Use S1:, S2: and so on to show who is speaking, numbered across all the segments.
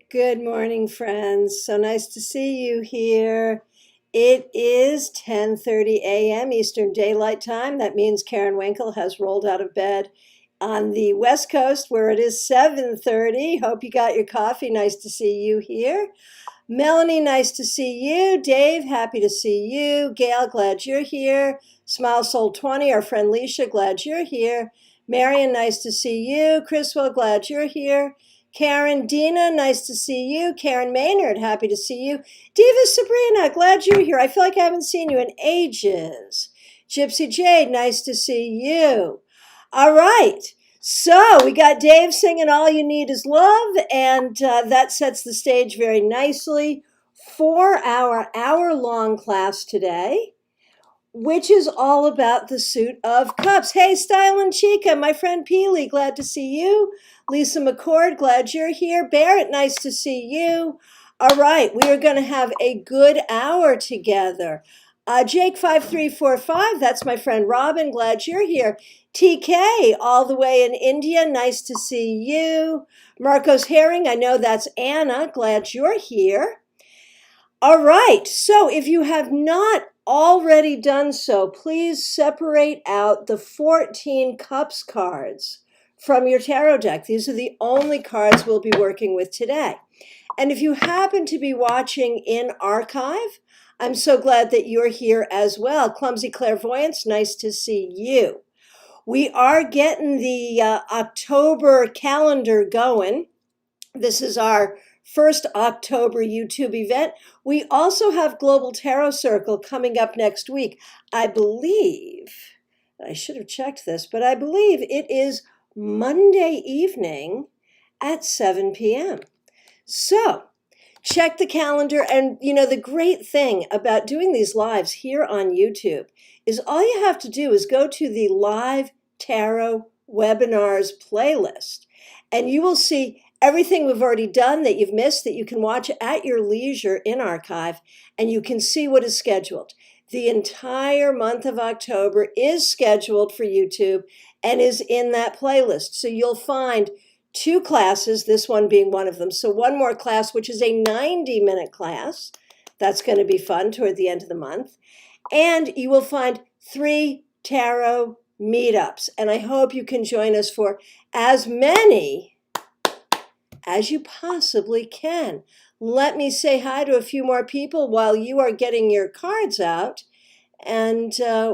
S1: Good morning, friends. So nice to see you here. It is 10:30 a.m. Eastern Daylight Time. That means Karen Winkle has rolled out of bed on the West Coast where it is 7:30. Hope you got your coffee. Nice to see you here. Melanie, nice to see you. Dave, happy to see you. Gail, glad you're here. Smile Soul 20, our friend Leisha, glad you're here. Marion, nice to see you. Chriswell, glad you're here. Karen, Dina, nice to see you. Karen Maynard, happy to see you. Diva Sabrina, glad you're here. I feel like I haven't seen you in ages. Gypsy Jade, nice to see you. All right. So we got Dave singing All You Need Is Love, and that sets the stage very nicely for our hour-long class today, which is all about the Suit of Cups. Hey, Style and Chica, my friend Peely, glad to see you. Lisa McCord, glad you're here. Barrett, nice to see you. All right, we are going to have a good hour together. Jake5345, that's my friend Robin, glad you're here. TK, all the way in India, nice to see you. Marcos Herring, I know that's Anna, glad you're here. All right, so if you have not already done so, please separate out the 14 Cups cards from your tarot deck. These are the only cards we'll be working with today. And if you happen to be watching in archive, I'm so glad that you're here as well. Clumsy Clairvoyance, nice to see you. We are getting the October calendar going. This is our first October YouTube event. We also have Global Tarot Circle coming up next week. I believe, I should have checked this, but I believe it is Monday evening at 7 p.m. So check the calendar. And you know, the great thing about doing these lives here on YouTube is all you have to do is go to the live tarot webinars playlist, and you will see everything we've already done that you've missed that you can watch at your leisure in archive, and you can see what is scheduled. The entire month of October is scheduled for YouTube and is in that playlist. So you'll find two classes, this one being one of them. So one more class, which is a 90-minute class. That's going to be fun toward the end of the month. And you will find 3 tarot meetups. And I hope you can join us for as many as you possibly can. Let me say hi to a few more people while you are getting your cards out, and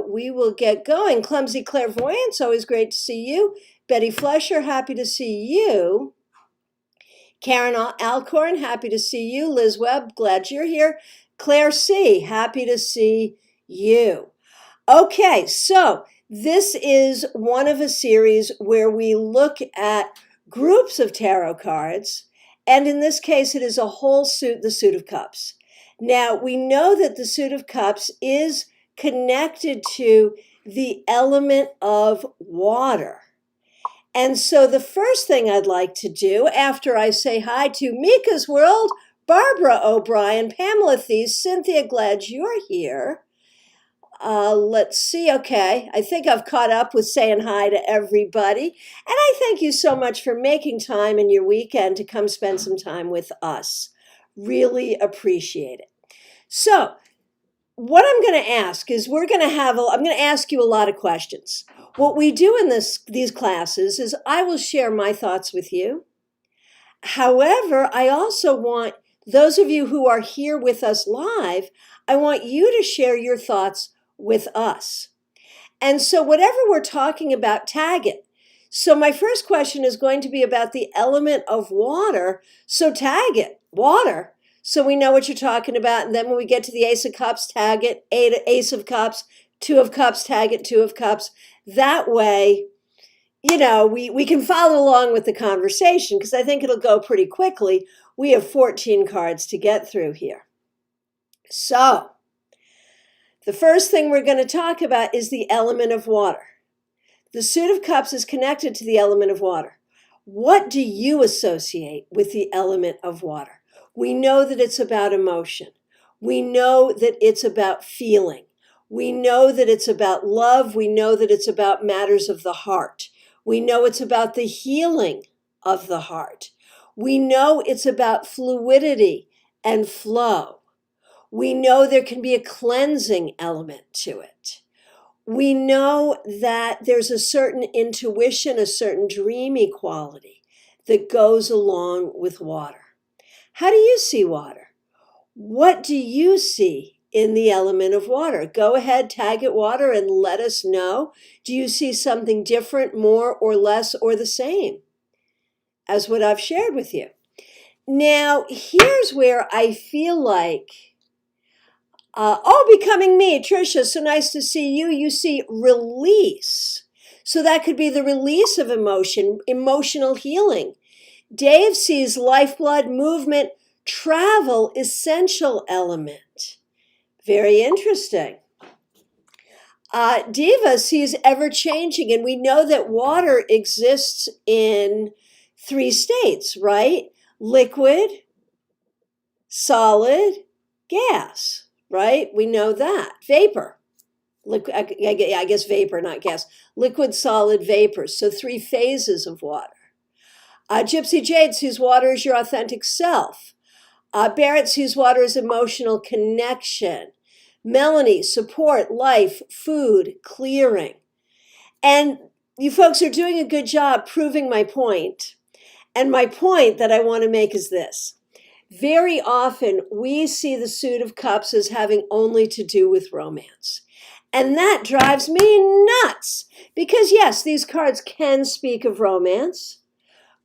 S1: we will get going. Clumsy Clairvoyance, always great to see you. Betty Flesher, happy to see you. Karen Alcorn, happy to see you. Liz Webb, glad you're here. Claire C., happy to see you. Okay, so this is one of a series where we look at groups of tarot cards, and in this case, it is a whole suit, the Suit of Cups. Now, we know that the Suit of Cups is connected to the element of water. And so the first thing I'd like to do after I say hi to Mika's World, Barbara O'Brien, Pamela Thies, Cynthia, glad you're here. Let's see. Okay, I think I've caught up with saying hi to everybody. And I thank you so much for making time in your weekend to come spend some time with us. Really appreciate it. So what I'm going to ask is I'm going to ask you a lot of questions. What we do in these classes is I will share my thoughts with you. However, I also want those of you who are here with us live, I want you to share your thoughts with us. And so whatever we're talking about, tag it. So my first question is going to be about the element of water. So tag it, water, so we know what you're talking about. And then when we get to the Ace of Cups, tag it, Ace of Cups, Two of Cups, tag it, Two of Cups. That way, you know, we can follow along with the conversation because I think it'll go pretty quickly. We have 14 cards to get through here. So the first thing we're going to talk about is the element of water. The Suit of Cups is connected to the element of water. What do you associate with the element of water? We know that it's about emotion. We know that it's about feeling. We know that it's about love. We know that it's about matters of the heart. We know it's about the healing of the heart. We know it's about fluidity and flow. We know there can be a cleansing element to it. We know that there's a certain intuition, a certain dreamy quality that goes along with water. How do you see water? What do you see in the element of water? Go ahead, tag it water, and let us know. Do you see something different, more or less, or the same as what I've shared with you? Now, here's where I feel like, becoming me, Tricia, so nice to see you. You see release. So that could be the release of emotion, emotional healing. Dave sees lifeblood, movement, travel, essential element. Very interesting. Diva sees ever-changing, and we know that water exists in 3 states, right? Liquid, solid, gas, right? We know that. Vapor. Liquid, I guess vapor, not gas. Liquid, solid, vapor. So 3 phases of water. Gypsy Jade sees water as your authentic self. Barrett sees water as emotional connection. Melanie, support, life, food, clearing. And you folks are doing a good job proving my point. And my point that I want to make is this. Very often we see the Suit of Cups as having only to do with romance. And that drives me nuts. Because yes, these cards can speak of romance,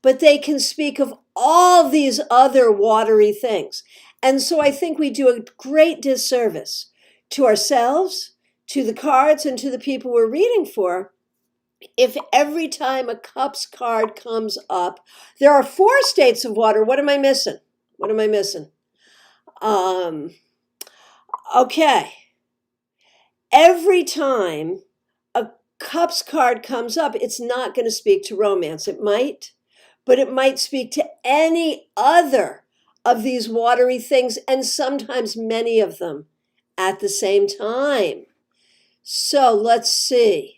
S1: but they can speak of all these other watery things. And so I think we do a great disservice to ourselves, to the cards, and to the people we're reading for if every time a Cups card comes up, there are 4 states of water. What am I missing? What am I missing? Okay. Every time a Cups card comes up, it's not going to speak to romance. It might, but it might speak to any other of these watery things, and sometimes many of them at the same time. So let's see.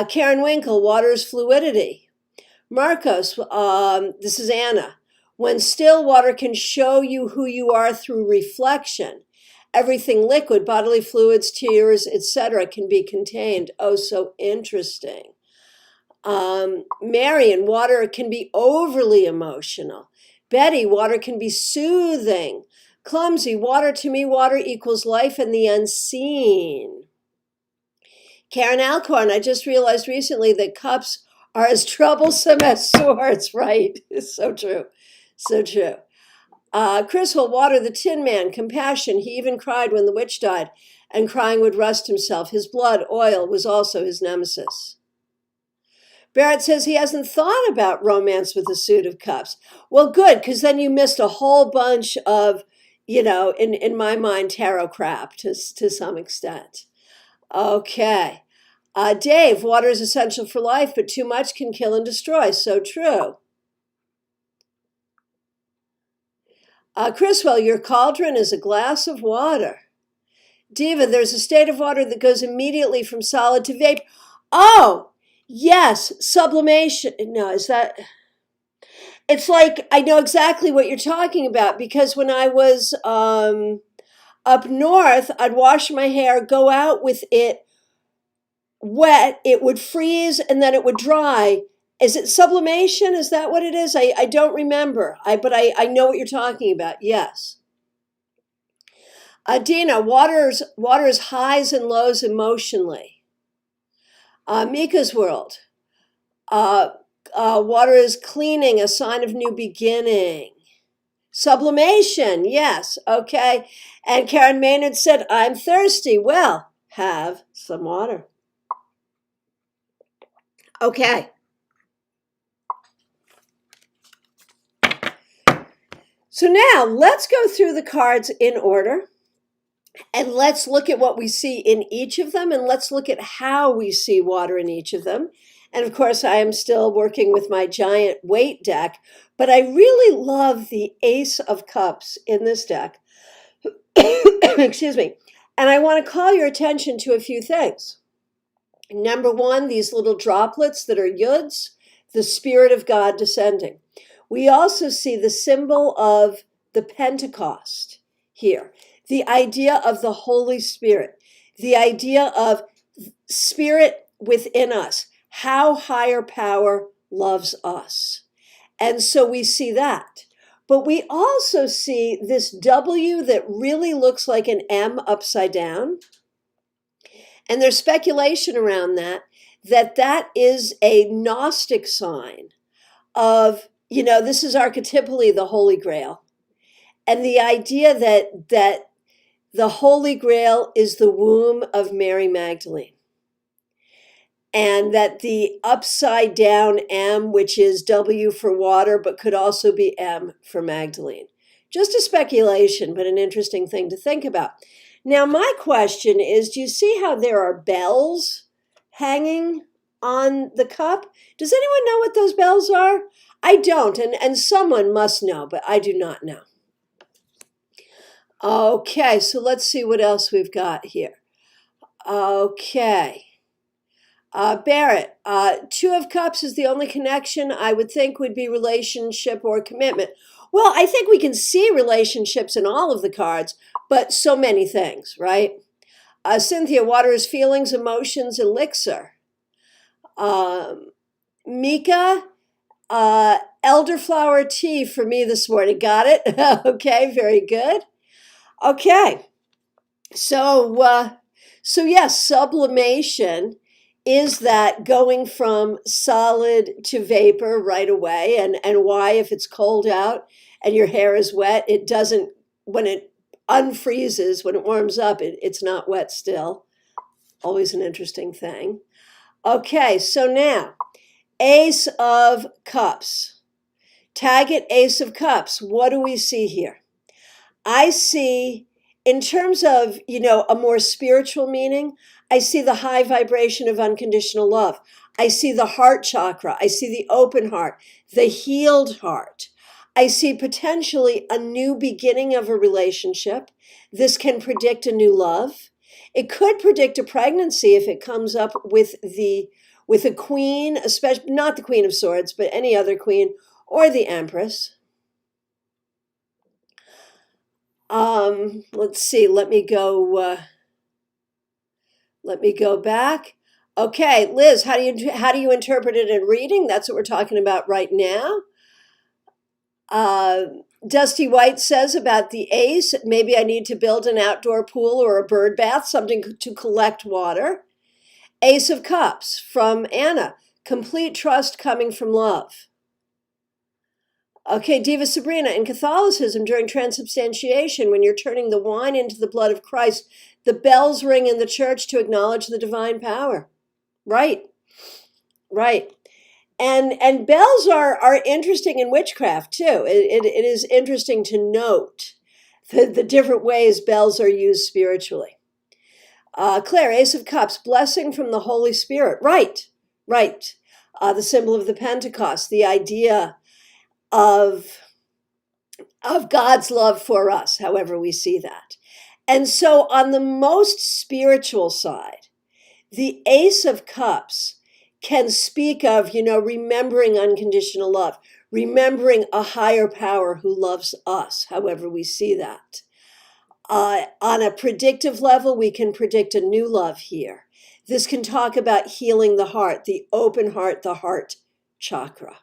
S1: Karen Winkle, water is fluidity. Marcos, this is Anna. When still, water can show you who you are through reflection. Everything liquid, bodily fluids, tears, etc., can be contained. Oh, so interesting. Marion, water can be overly emotional. Betty, water can be soothing. Clumsy, water, to me, water equals life and the unseen. Karen Alcorn, I just realized recently that cups are as troublesome as swords, right? It's so true. So true. Chris will water the Tin Man, compassion. He even cried when the witch died, and crying would rust himself. His blood, oil, was also his nemesis. Barrett says he hasn't thought about romance with the Suit of Cups. Well, good, because then you missed a whole bunch of, in my mind, tarot crap to some extent. Okay. Dave, water is essential for life, but too much can kill and destroy. So true. Chriswell, your cauldron is a glass of water. Diva, there's a state of water that goes immediately from solid to vapor. Oh, yes, sublimation. No, is that... It's like, I know exactly what you're talking about, because when I was up north, I'd wash my hair, go out with it wet, it would freeze, and then it would dry. Is it sublimation? Is that what it is? I don't remember. But I know what you're talking about. Yes. Dina, water's highs and lows emotionally. Mika's world. Water is cleaning, a sign of new beginning. Sublimation, yes, okay. And Karen Maynard said, I'm thirsty. Well, have some water. Okay. So now let's go through the cards in order, and let's look at what we see in each of them, and let's look at how we see water in each of them. And of course, I am still working with my giant weight deck, but I really love the Ace of Cups in this deck. Excuse me. And I want to call your attention to a few things. Number one, these little droplets that are yuds, the Spirit of God descending. We also see the symbol of the Pentecost here, the idea of the Holy Spirit, the idea of Spirit within us, how higher power loves us. And so we see that. But we also see this W that really looks like an M upside down. And there's speculation around that that is a Gnostic sign of, this is archetypally the Holy Grail. And the idea that the Holy Grail is the womb of Mary Magdalene. And that the upside down M, which is W for water, but could also be M for Magdalene. Just a speculation, but an interesting thing to think about. Now, my question is, do you see how there are bells hanging on the cup? Does anyone know what those bells are? I don't, and someone must know, but I do not know. Okay, so let's see what else we've got here. Okay. Barrett, Two of Cups is the only connection I would think would be relationship or commitment. Well, I think we can see relationships in all of the cards, but so many things, right? Cynthia, water is feelings, emotions, elixir. Mika, elderflower tea for me this morning. Got it? Okay, very good. Okay, so yes, sublimation is that going from solid to vapor right away, and why, if it's cold out and your hair is wet, it doesn't, when it unfreezes, when it warms up, it's not wet still. Always an interesting thing. Okay, so now, Ace of Cups. Tag it Ace of Cups. What do we see here? I see, in terms of, a more spiritual meaning, I see the high vibration of unconditional love. I see the heart chakra. I see the open heart, the healed heart. I see potentially a new beginning of a relationship. This can predict a new love. It could predict a pregnancy if it comes up with a queen, especially not the Queen of Swords, but any other queen, or the Empress. Let's see. Let me go back. Okay, Liz, how do you interpret it in reading? That's what we're talking about right now. Dusty White says about the ace, maybe I need to build an outdoor pool or a bird bath, something to collect water. Ace of Cups from Anna, complete trust coming from love. Okay, Diva Sabrina, in Catholicism, during transubstantiation, when you're turning the wine into the blood of Christ, the bells ring in the church to acknowledge the divine power. Right. And bells are interesting in witchcraft, too. It is interesting to note the different ways bells are used spiritually. Claire, Ace of Cups, blessing from the Holy Spirit. Right. The symbol of the Pentecost, the idea of God's love for us, however we see that. And so on the most spiritual side, the Ace of Cups can speak of, remembering unconditional love, remembering a higher power who loves us, however we see that. On a predictive level, we can predict a new love here. This can talk about healing the heart, the open heart, the heart chakra.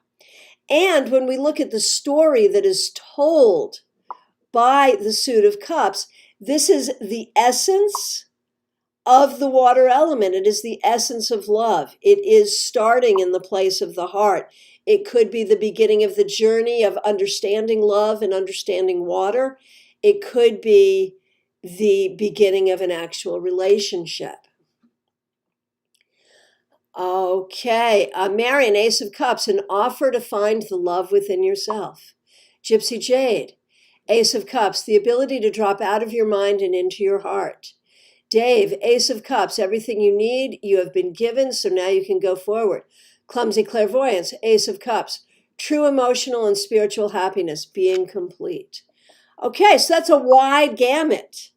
S1: And when we look at the story that is told by the Suit of Cups, this is the essence of the water element. It is the essence of love. It is starting in the place of the heart. It could be the beginning of the journey of understanding love and understanding water. It could be the beginning of an actual relationship. Okay, Marion, Ace of Cups, an offer to find the love within yourself. Gypsy Jade, Ace of Cups, the ability to drop out of your mind and into your heart. Dave, Ace of Cups, everything you need, you have been given, so now you can go forward. Clumsy Clairvoyance, Ace of Cups, true emotional and spiritual happiness, being complete. Okay, so that's a wide gamut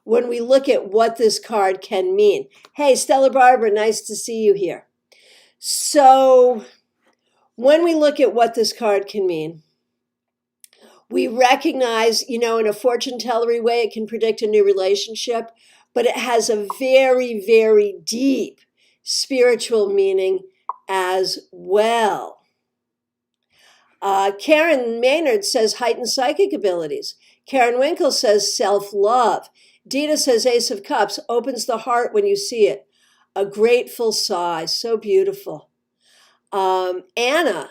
S1: when we look at what this card can mean. Hey, Stella Barbara, nice to see you here. So when we look at what this card can mean, We recognize, in a fortune tellery way, it can predict a new relationship, but it has a very, very deep spiritual meaning as well. Karen Maynard says heightened psychic abilities. Karen Winkle says self-love. Dina says Ace of Cups opens the heart when you see it. A grateful sigh. So beautiful. Anna,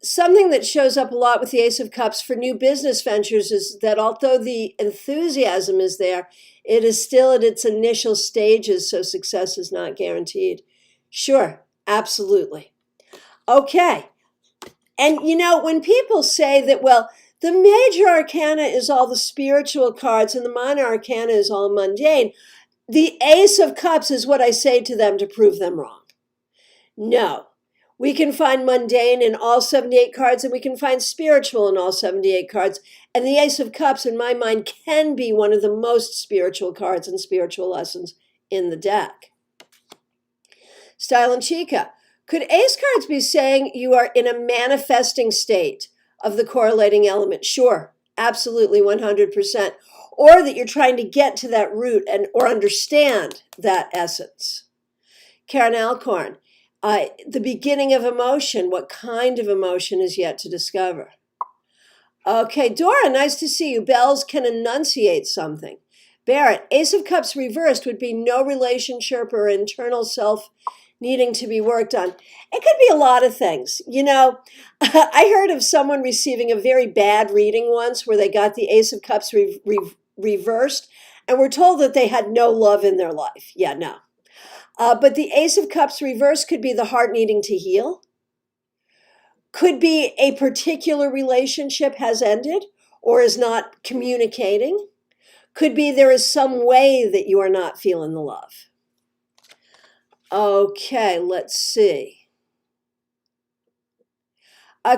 S1: something that shows up a lot with the Ace of Cups for new business ventures is that although the enthusiasm is there, it is still at its initial stages, so success is not guaranteed. Sure, absolutely. Okay. And when people say that, well, the major arcana is all the spiritual cards and the minor arcana is all mundane, the Ace of Cups is what I say to them to prove them wrong. No. We can find mundane in all 78 cards, and we can find spiritual in all 78 cards. And the Ace of Cups, in my mind, can be one of the most spiritual cards and spiritual lessons in the deck. Style and Chica. Could Ace cards be saying you are in a manifesting state of the correlating element? Sure, absolutely, 100%. Or that you're trying to get to that root or understand that essence. Karen Alcorn. The beginning of emotion. What kind of emotion is yet to discover? Okay, Dora, nice to see you. Bells can enunciate something. Barrett, Ace of Cups reversed would be no relationship or internal self needing to be worked on. It could be a lot of things. I heard of someone receiving a very bad reading once where they got the Ace of Cups reversed and were told that they had no love in their life. Yeah, no. But the Ace of Cups reversed could be the heart needing to heal. Could be a particular relationship has ended or is not communicating. Could be there is some way that you are not feeling the love. Okay, let's see.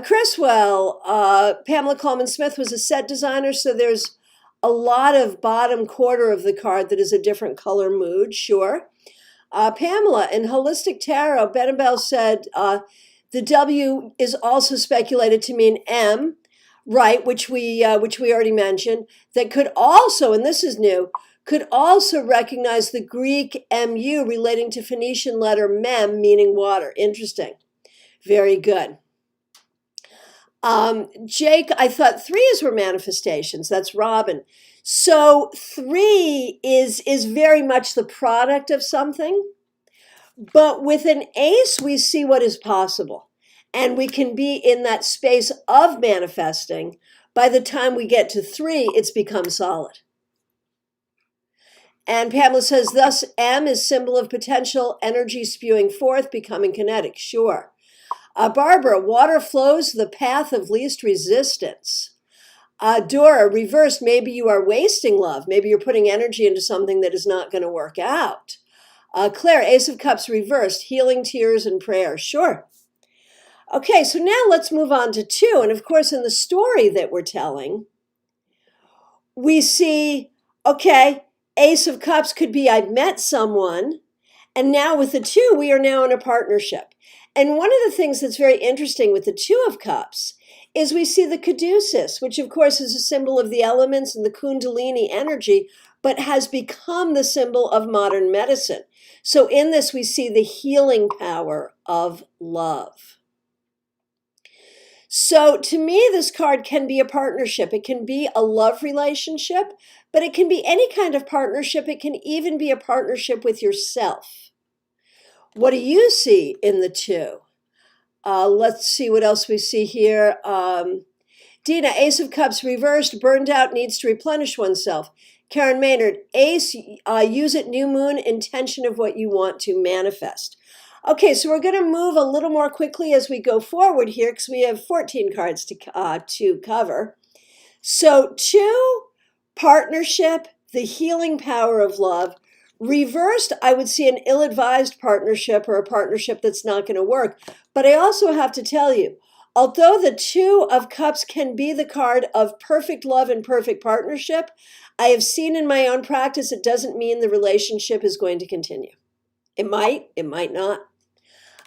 S1: Criswell, Pamela Coleman Smith was a set designer, so there's a lot of bottom quarter of the card that is a different color mood, sure. Pamela, in Holistic Tarot, Benabel said the W is also speculated to mean M, right, which we already mentioned, that could also, and this is new, could also recognize the Greek mu relating to Phoenician letter mem, meaning water. Interesting. Very good. Jake, I thought threes were manifestations. That's Robin. So 3 is very much the product of something. But with an ace, we see what is possible. And we can be in that space of manifesting. By the time we get to 3, it's become solid. And Pamela says, thus M is symbol of potential energy spewing forth, becoming kinetic. Sure. Barbara, water flows the path of least resistance. Dora, reversed, maybe you are wasting love. Maybe you're putting energy into something that is not going to work out. Claire, Ace of Cups reversed, healing, tears, and prayer. Sure. Okay, so now let's move on to 2. And of course, in the story that we're telling, we see, okay, Ace of Cups could be I've met someone, and now with the 2, we are now in a partnership. And one of the things that's very interesting with the 2 of Cups is we see the caduceus, which of course is a symbol of the elements and the kundalini energy, but has become the symbol of modern medicine. So in this, we see the healing power of love. So to me, this card can be a partnership. It can be a love relationship, but it can be any kind of partnership. It can even be a partnership with yourself. What do you see in the 2? Let's see what else we see here. Dina, Ace of Cups reversed, burned out, needs to replenish oneself. Karen Maynard, Ace, use it, new moon, intention of what you want to manifest. Okay, so we're going to move a little more quickly as we go forward here because we have 14 cards to cover. So 2, partnership, the healing power of love. Reversed, I would see an ill-advised partnership or a partnership that's not going to work. But I also have to tell you, although the 2 of Cups can be the card of perfect love and perfect partnership, I have seen in my own practice it doesn't mean the relationship is going to continue. It might not.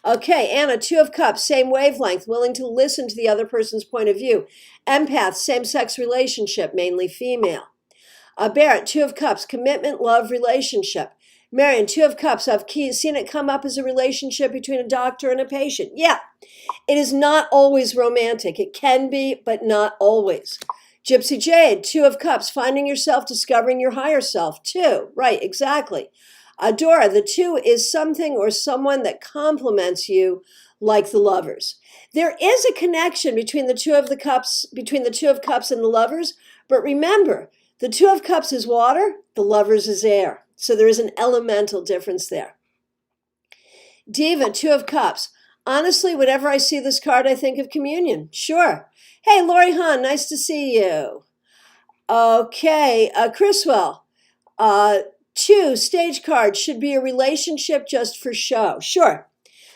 S1: Okay, Anna, Two of Cups, same wavelength, willing to listen to the other person's point of view. Empath, same-sex relationship, mainly female. Barrett, Two of Cups, commitment, love, relationship. Marion, Two of Cups, I've seen it come up as a relationship between a doctor and a patient. Yeah, it is not always romantic. It can be, but not always. Gypsy Jade, Two of Cups, finding yourself, discovering your higher self. Two, right, exactly. Dora, the two is something or someone that complements you like the lovers. There is a connection between the Two of Cups and the lovers, but remember, the Two of Cups is water, the lovers is air. So there is an elemental difference there. Diva, Two of Cups. Honestly, whenever I see this card, I think of communion. Sure. Hey, Lori Hahn, nice to see you. Okay, Chriswell. Two, stage card, should be a relationship just for show. Sure.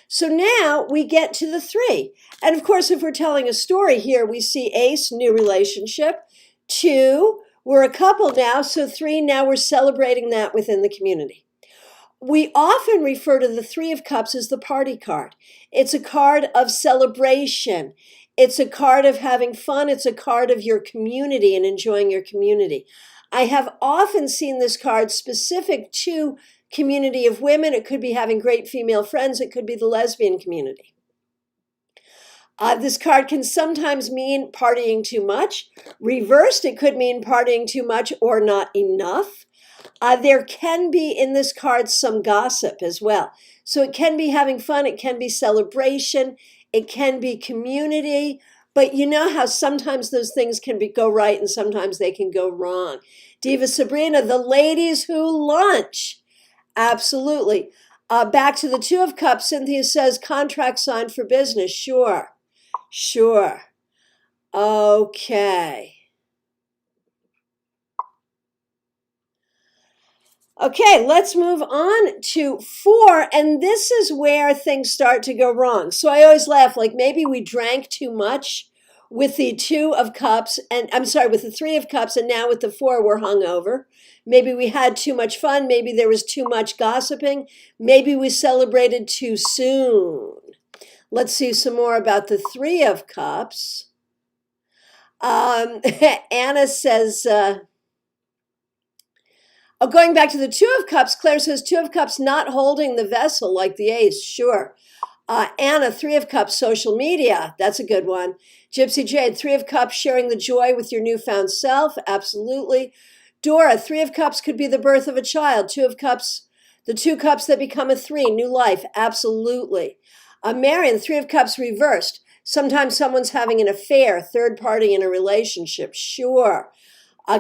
S1: So now we get to the three. And of course, if we're telling a story here, we see ace, new relationship. Two, we're a couple now. So three, now we're celebrating that within the community. We often refer to the Three of Cups as the party card. It's a card of celebration. It's a card of having fun. It's a card of your community and enjoying your community. I have often seen this card specific to community of women. It could be having great female friends. It could be the lesbian community. This card can sometimes mean partying too much. Reversed, it could mean partying too much or not enough. There can be in this card some gossip as well. So it can be having fun. It can be celebration. It can be community. But you know how sometimes those things can go right and sometimes they can go wrong. Diva Sabrina, the ladies who lunch. Absolutely. Back to the Two of Cups, Cynthia says, contract signed for business. Sure. Sure. Okay. Okay, let's move on to four, and this is where things start to go wrong. So I always laugh, like maybe we drank too much with the Two of Cups, and I'm sorry, with the Three of Cups, and now with the four, we're hungover. Maybe we had too much fun. Maybe there was too much gossiping. Maybe we celebrated too soon. Let's see some more about the Three of Cups. Anna says... going back to the Two of Cups, Claire says, Two of Cups not holding the vessel like the ace. Sure. Anna, Three of Cups, social media. That's a good one. Gypsy Jade, Three of Cups, sharing the joy with your newfound self. Absolutely. Dora, Three of Cups could be the birth of a child. Two of Cups, the two cups that become a three, new life. Absolutely. Marion, Three of Cups reversed. Sometimes someone's having an affair, third party in a relationship. Sure.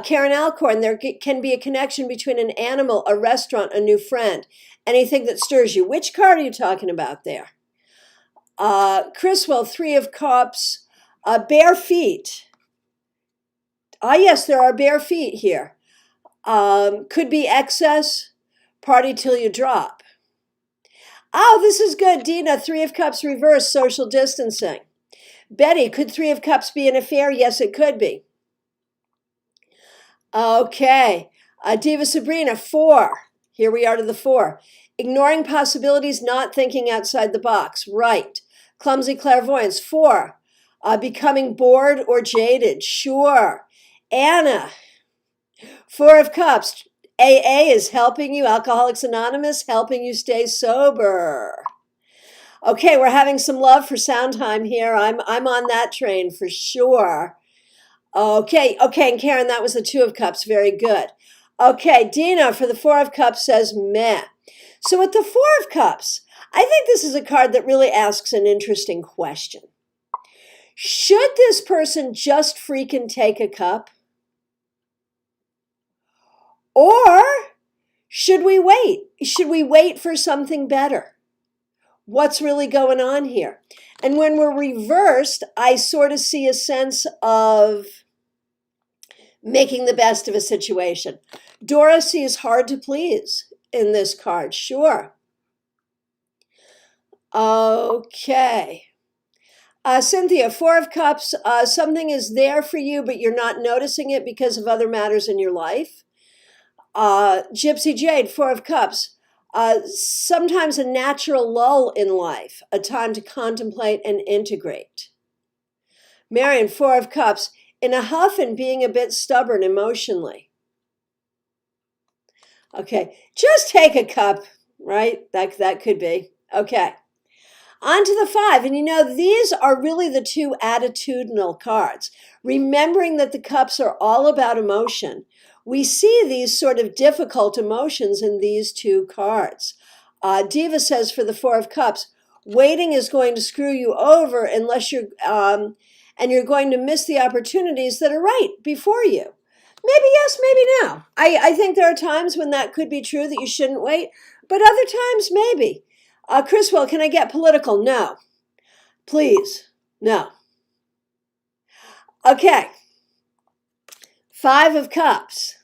S1: Karen Alcorn, there can be a connection between an animal, a restaurant, a new friend, anything that stirs you. Which card are you talking about there? Chriswell, Three of Cups, bare feet. Yes, there are bare feet here. Could be excess, party till you drop. Oh, this is good. Dina, Three of Cups reverse, social distancing. Betty, could Three of Cups be an affair? Yes, it could be. Okay, Diva Sabrina, four. Here we are to the four. Ignoring possibilities, not thinking outside the box. Right. Clumsy clairvoyance, four. Becoming bored or jaded. Sure. Anna, Four of Cups. AA is helping you. Alcoholics Anonymous, helping you stay sober. Okay, we're having some love for Soundtime here. I'm on that train for sure. Okay, and Karen, that was the Two of Cups. Very good. Okay, Dina for the Four of Cups says meh. So with the Four of Cups, I think this is a card that really asks an interesting question. Should this person just freaking take a cup? Or should we wait? Should we wait for something better? What's really going on here? And when we're reversed, I sort of see a sense of making the best of a situation. Dorothy is hard to please in this card, sure. Okay. Cynthia, Four of Cups, something is there for you, but you're not noticing it because of other matters in your life. Gypsy Jade, Four of Cups, sometimes a natural lull in life, a time to contemplate and integrate. Marion, Four of Cups, in a huff and being a bit stubborn emotionally. Okay, just take a cup, right? That could be. Okay. On to the 5. And these are really the two attitudinal cards. Remembering that the cups are all about emotion, we see these sort of difficult emotions in these two cards. Diva says for the Four of Cups, waiting is going to screw you over unless you're going to miss the opportunities that are right before you. Maybe yes, maybe no. I think there are times when that could be true, that you shouldn't wait, but other times maybe. Criswell, can I get political? No. Please, no. Okay. 5 of Cups.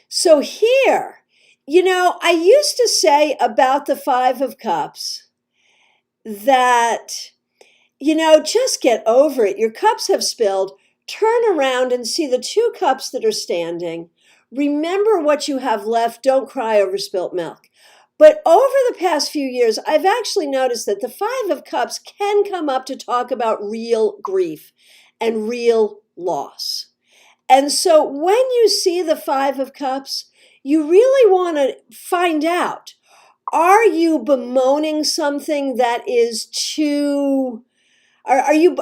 S1: So here, I used to say about the 5 of Cups that, just get over it. Your cups have spilled. Turn around and see the 2 cups that are standing. Remember what you have left. Don't cry over spilt milk. But over the past few years, I've actually noticed that the 5 of Cups can come up to talk about real grief and real loss. And so when you see the 5 of Cups, you really want to find out, are you bemoaning something that is too... Are you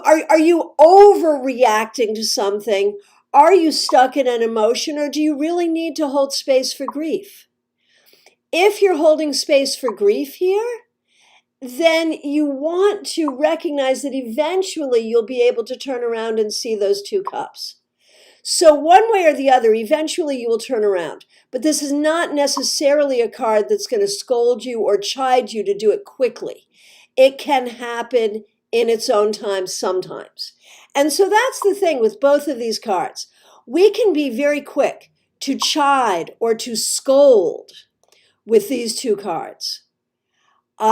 S1: overreacting to something? Are you stuck in an emotion, or do you really need to hold space for grief? If you're holding space for grief here, then you want to recognize that eventually you'll be able to turn around and see those 2 cups. So one way or the other, eventually you will turn around. But this is not necessarily a card that's going to scold you or chide you to do it quickly. It can happen in its own time sometimes. And so that's the thing with both of these cards. We can be very quick to chide or to scold with these 2 cards.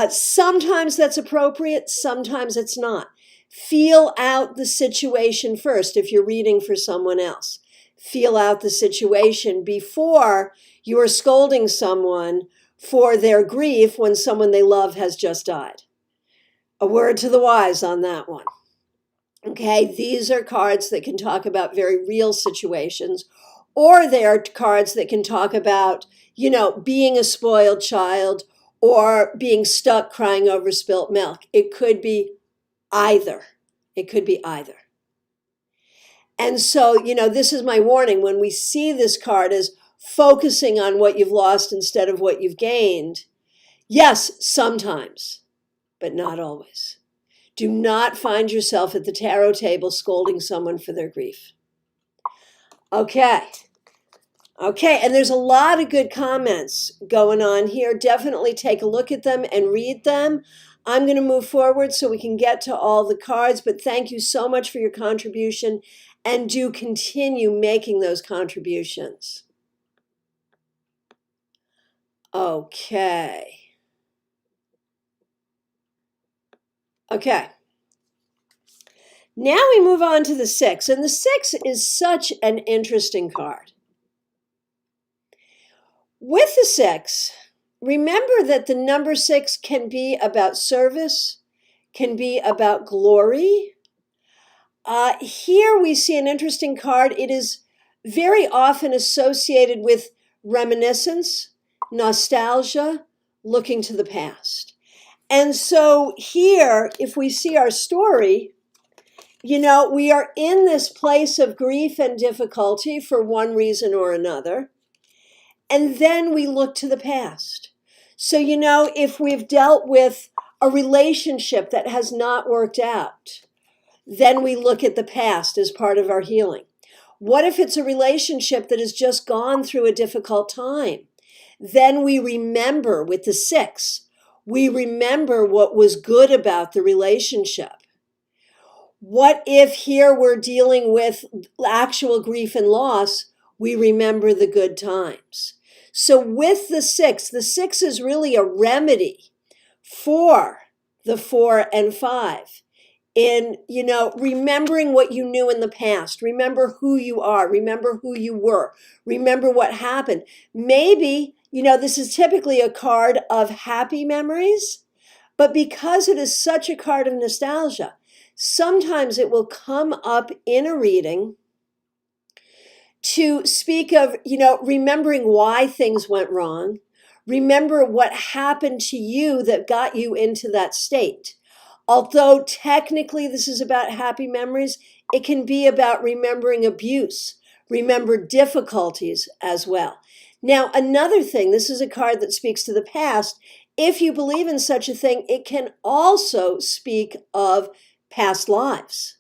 S1: Sometimes that's appropriate, sometimes it's not. Feel out the situation first if you're reading for someone else. Feel out the situation before you are scolding someone for their grief when someone they love has just died. A word to the wise on that one. Okay, these are cards that can talk about very real situations, or they are cards that can talk about, being a spoiled child or being stuck crying over spilt milk. It could be either. It could be either. And so, this is my warning. When we see this card as focusing on what you've lost instead of what you've gained, yes, sometimes, but not always. Do not find yourself at the tarot table scolding someone for their grief. Okay, and there's a lot of good comments going on here. Definitely take a look at them and read them. I'm going to move forward so we can get to all the cards, but thank you so much for your contribution, and do continue making those contributions. Okay. Now we move on to the 6, and the 6 is such an interesting card. With the 6, remember that the number 6 can be about service, can be about glory. Here we see an interesting card. It is very often associated with reminiscence, nostalgia, looking to the past. And so here, if we see our story, we are in this place of grief and difficulty for one reason or another. And then we look to the past. So, if we've dealt with a relationship that has not worked out, then we look at the past as part of our healing. What if it's a relationship that has just gone through a difficult time? Then we remember with the 6, we remember what was good about the relationship. What if here we're dealing with actual grief and loss? We remember the good times. So with the 6 is really a remedy for the 4 and 5. in, remembering what you knew in the past. Remember who you are. Remember who you were. Remember what happened. Maybe, this is typically a card of happy memories, but because it is such a card of nostalgia, sometimes it will come up in a reading to speak of, remembering why things went wrong. Remember what happened to you that got you into that state. Although technically this is about happy memories, it can be about remembering abuse, remember difficulties as well. Now, another thing, this is a card that speaks to the past. If you believe in such a thing, it can also speak of past lives.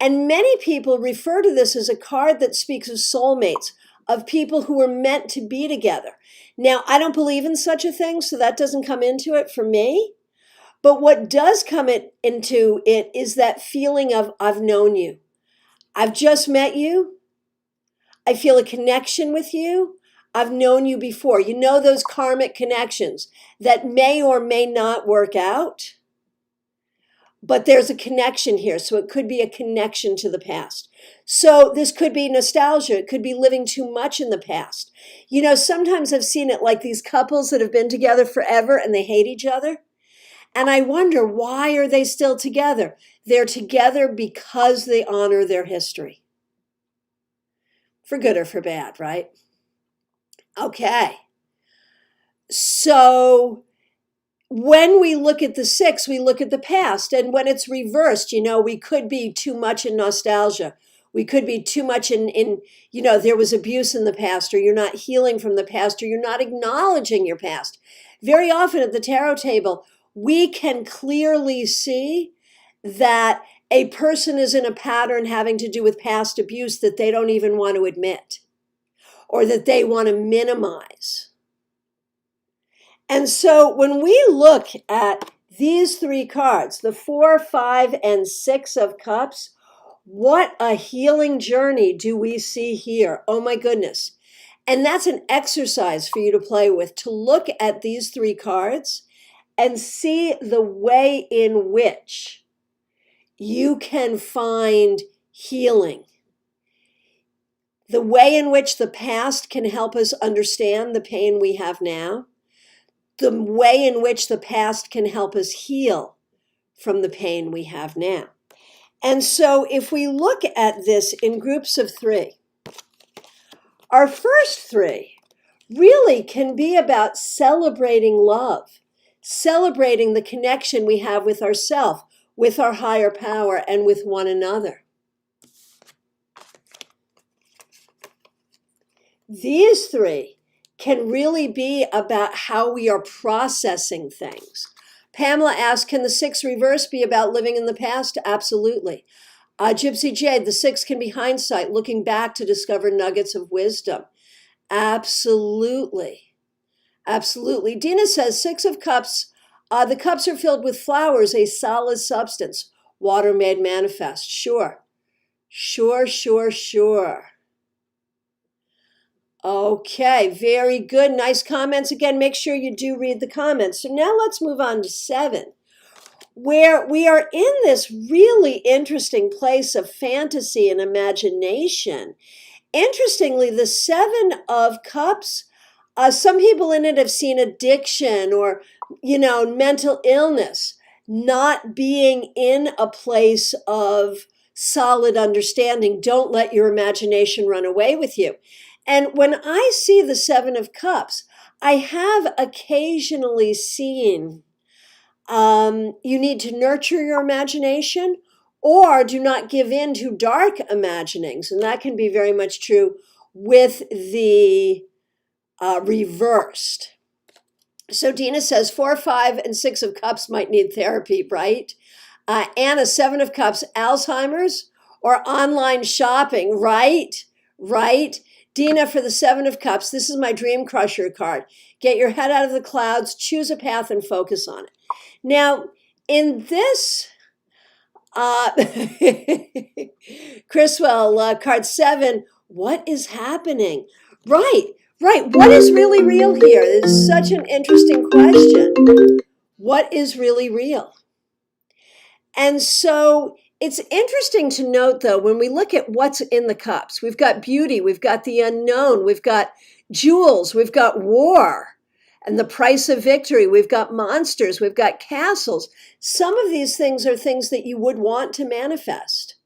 S1: And many people refer to this as a card that speaks of soulmates, of people who were meant to be together. Now, I don't believe in such a thing, so that doesn't come into it for me. But what does come into it is that feeling of, I've known you. I've just met you. I feel a connection with you. I've known you before. You know those karmic connections that may or may not work out. But there's a connection here. So it could be a connection to the past. So this could be nostalgia. It could be living too much in the past. Sometimes I've seen it like these couples that have been together forever and they hate each other. And I wonder, why are they still together? They're together because they honor their history. For good or for bad, right? Okay. So when we look at the 6, we look at the past. And when it's reversed, we could be too much in nostalgia. We could be too much in there was abuse in the past, or you're not healing from the past, or you're not acknowledging your past. Very often at the tarot table, we can clearly see that a person is in a pattern having to do with past abuse that they don't even want to admit or that they want to minimize. And so when we look at these 3 cards, the 4, 5, and 6 of Cups, what a healing journey do we see here? Oh my goodness. And that's an exercise for you to play with, to look at these 3 cards and see the way in which you can find healing. The way in which the past can help us understand the pain we have now. The way in which the past can help us heal from the pain we have now. And so if we look at this in groups of 3, our first 3 really can be about celebrating love. Celebrating the connection we have with ourselves, with our higher power, and with one another. These 3 can really be about how we are processing things. Pamela asked, can the 6 reverse be about living in the past? Absolutely. Gypsy Jade, the 6 can be hindsight, looking back to discover nuggets of wisdom. Absolutely. Absolutely. Dina says 6 of Cups, the cups are filled with flowers, a solid substance. Water made manifest. Sure. Okay, very good. Nice comments. Again, make sure you do read the comments. So now let's move on to 7, where we are in this really interesting place of fantasy and imagination. Interestingly, the 7 of Cups, some people in it have seen addiction or, mental illness, not being in a place of solid understanding. Don't let your imagination run away with you. And when I see the 7 of Cups, I have occasionally seen you need to nurture your imagination, or do not give in to dark imaginings. And that can be very much true with the reversed. So Dina says 4, 5, and 6 of Cups might need therapy, right? Anna, 7 of Cups, Alzheimer's or online shopping, right? Dina, for the 7 of Cups, this is my Dream Crusher card. Get your head out of the clouds, choose a path, and focus on it. Now, in this, Chriswell, card 7, what is happening? Right. What is really real here? It is such an interesting question. What is really real? And so it's interesting to note, though, when we look at what's in the cups, we've got beauty, we've got the unknown, we've got jewels, we've got war and the price of victory, we've got monsters, we've got castles. Some of these things are things that you would want to manifest.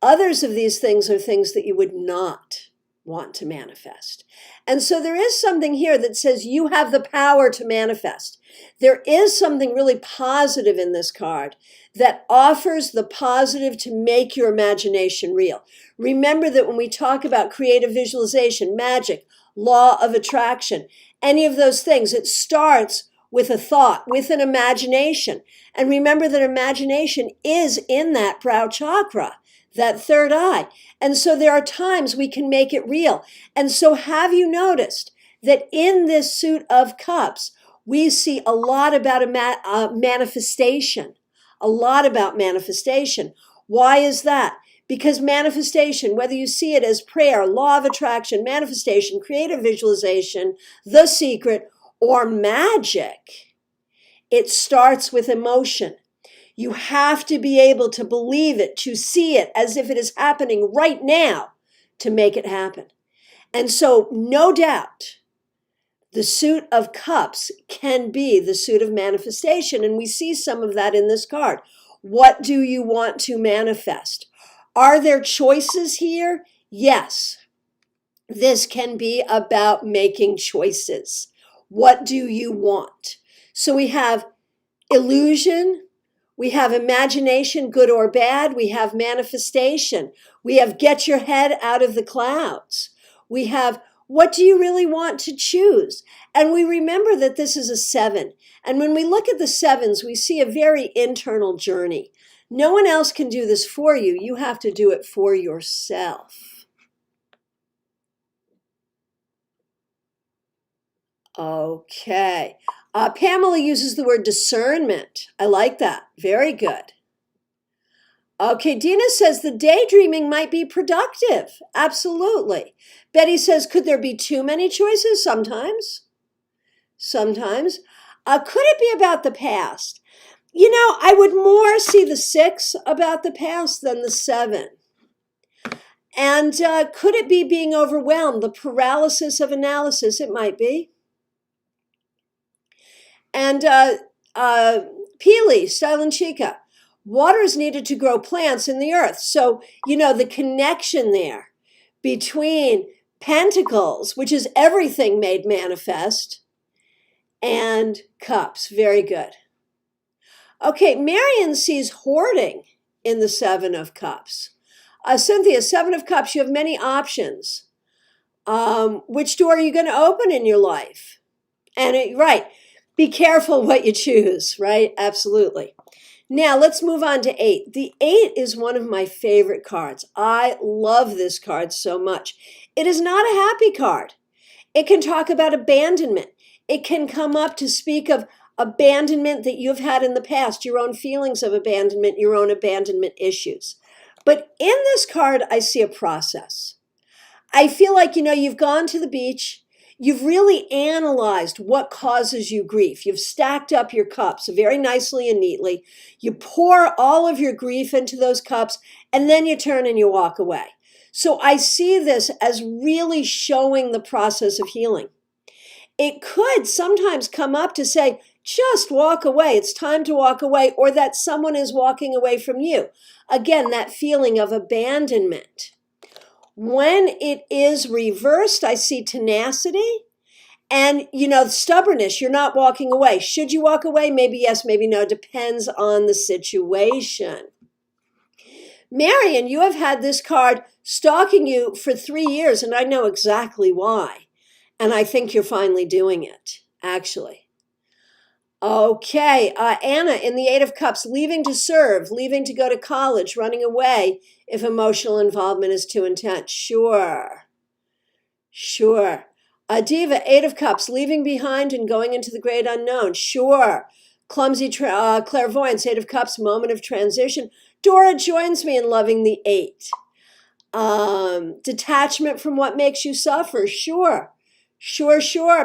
S1: Others of these things are things that you would not want to manifest. And so there is something here that says you have the power to manifest. There is something really positive in this card that offers the positive to make your imagination real. Remember that when we talk about creative visualization, magic, law of attraction, any of those things, it starts with a thought, with an imagination. And remember that imagination is in that brow chakra, that third eye. And so there are times we can make it real. And so have you noticed that in this suit of cups, we see a lot about manifestation, a lot about manifestation. Why is that? Because manifestation, whether you see it as prayer, law of attraction, manifestation, creative visualization, the secret, or magic, it starts with emotion. You have to be able to believe it, to see it as if it is happening right now to make it happen. And so, no doubt, the suit of cups can be the suit of manifestation. And we see some of that in this card. What do you want to manifest? Are there choices here? Yes. This can be about making choices. What do you want? So we have illusion. We have imagination, good or bad. We have manifestation. We have get your head out of the clouds. We have what do you really want to choose? And we remember that this is a 7. And when we look at the 7s, we see a very internal journey. No one else can do this for you. You have to do it for yourself. Okay. Pamela uses the word discernment. I like that. Very good. Okay, Dina says the daydreaming might be productive. Absolutely. Betty says, could there be too many choices? Sometimes. Sometimes. Could it be about the past? You know, I would more see the 6 about the past than the 7. And could it be being overwhelmed? The paralysis of analysis? It might be. And Peely, Stylen Chica, water is needed to grow plants in the earth. So, you know, the connection there between pentacles, which is everything made manifest, and cups. Very good. Okay, Marion sees hoarding in the 7 of cups. Cynthia, 7 of cups, you have many options. Which door are you going to open in your life? And right, be careful what you choose, right? Absolutely. Now let's move on to 8. The 8 is one of my favorite cards. I love this card so much. It is not a happy card. It can talk about abandonment. It can come up to speak of abandonment that you've had in the past, your own feelings of abandonment, your own abandonment issues. But in this card, I see a process. I feel like, you know, you've gone to the beach. You've really analyzed what causes you grief. You've stacked up your cups very nicely and neatly. You pour all of your grief into those cups, and then you turn and you walk away. So I see this as really showing the process of healing. It could sometimes come up to say, just walk away. It's time to walk away, or that someone is walking away from you. Again, that feeling of abandonment. When it is reversed, I see tenacity and, you know, stubbornness. You're not walking away. Should you walk away? Maybe yes, maybe no. Depends on the situation. Marion, you have had this card stalking you for 3 years, and I know exactly why. And I think you're finally doing it, actually. Okay, Anna, in the 8 of Cups, leaving to serve, leaving to go to college, running away if emotional involvement is too intense. Sure. Diva, 8 of Cups, leaving behind and going into the great unknown. Sure. Clumsy clairvoyance, 8 of Cups, moment of transition. Dora joins me in loving the 8. Detachment from what makes you suffer. Sure.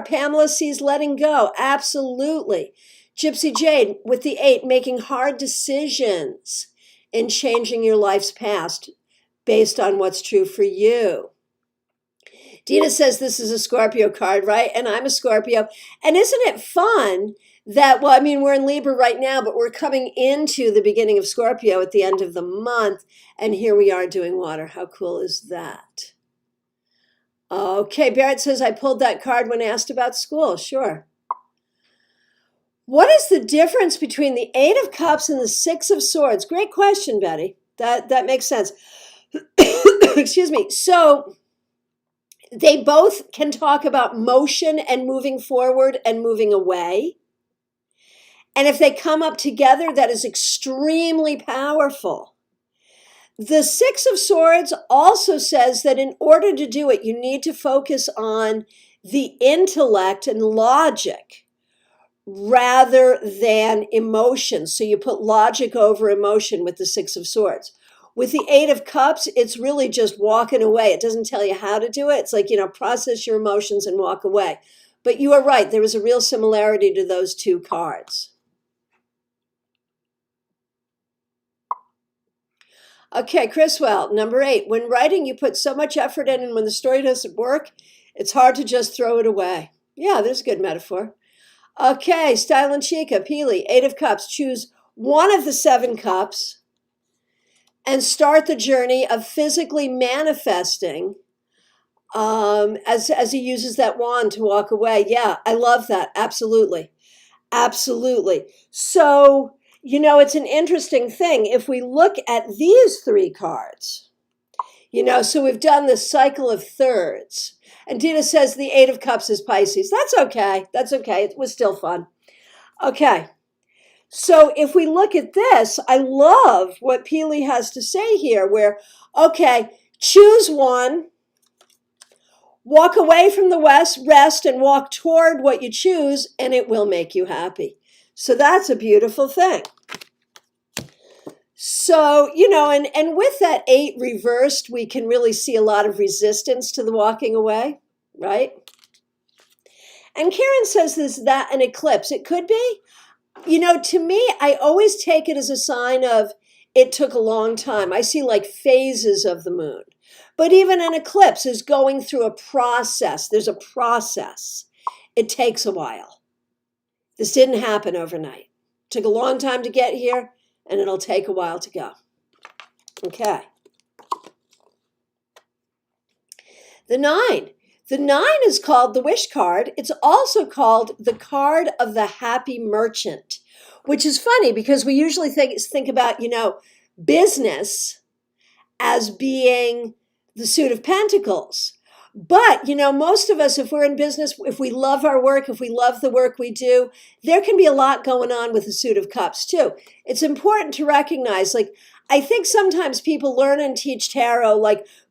S1: Pamela sees letting go. Absolutely. Gypsy Jade with the 8, making hard decisions and changing your life's past based on what's true for you. Dina says this is a Scorpio card, right? And I'm a Scorpio. And isn't it fun that, well, I mean, we're in Libra right now, but we're coming into the beginning of Scorpio at the end of the month. And here we are doing water. How cool is that? Okay, Barrett says, I pulled that card when asked about school. Sure. What is the difference between the 8 of Cups and the 6 of Swords? Great question, Betty. That makes sense. Excuse me. So they both can talk about motion and moving forward and moving away. And if they come up together, that is extremely powerful. The 6 of Swords also says that in order to do it, you need to focus on the intellect and logic rather than emotion. So you put logic over emotion with the 6 of Swords. With the 8 of Cups, it's really just walking away. It doesn't tell you how to do it. It's like, process your emotions and walk away. But you are right. There is a real similarity to those two cards. Okay, Chriswell, number 8. When writing, you put so much effort in, and when the story doesn't work, it's hard to just throw it away. Yeah, there's a good metaphor. Okay, Style and Chica, Peely, 8 of Cups. Choose one of the 7 cups and start the journey of physically manifesting as he uses that wand to walk away. Yeah, I love that. Absolutely. Absolutely. So, it's an interesting thing. If we look at these 3 cards, so we've done this cycle of thirds. And Dina says the 8 of Cups is Pisces. That's okay. That's okay. It was still fun. Okay. So if we look at this, I love what Peely has to say here where, okay, choose one, walk away from the rest and walk toward what you choose, and it will make you happy. So that's a beautiful thing. So, and with that 8 reversed, we can really see a lot of resistance to the walking away, right? And Karen says this, that an eclipse. It could be. To me, I always take it as a sign of it took a long time. I see like phases of the moon. But even an eclipse is going through a process. There's a process. It takes a while. This didn't happen overnight. It took a long time to get here, and it'll take a while to go. Okay. The 9. The 9 is called the wish card. It's also called the card of the happy merchant, which is funny because we usually think about, business as being the suit of pentacles. But, most of us, if we're in business, if we love our work, if we love the work we do, there can be a lot going on with the suit of cups too. It's important to recognize, I think sometimes people learn and teach tarot,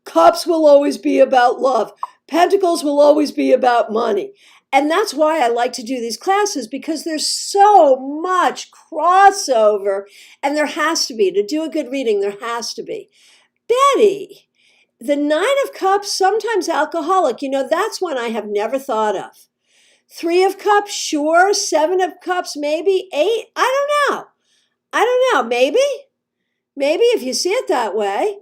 S1: cups will always be about love. Pentacles will always be about money. And that's why I like to do these classes, because there's so much crossover, and there has to be. To do a good reading, there has to be. Betty, the 9 of Cups, sometimes alcoholic, that's one I have never thought of. 3 of Cups, sure. 7 of Cups, maybe. 8, I don't know. Maybe if you see it that way.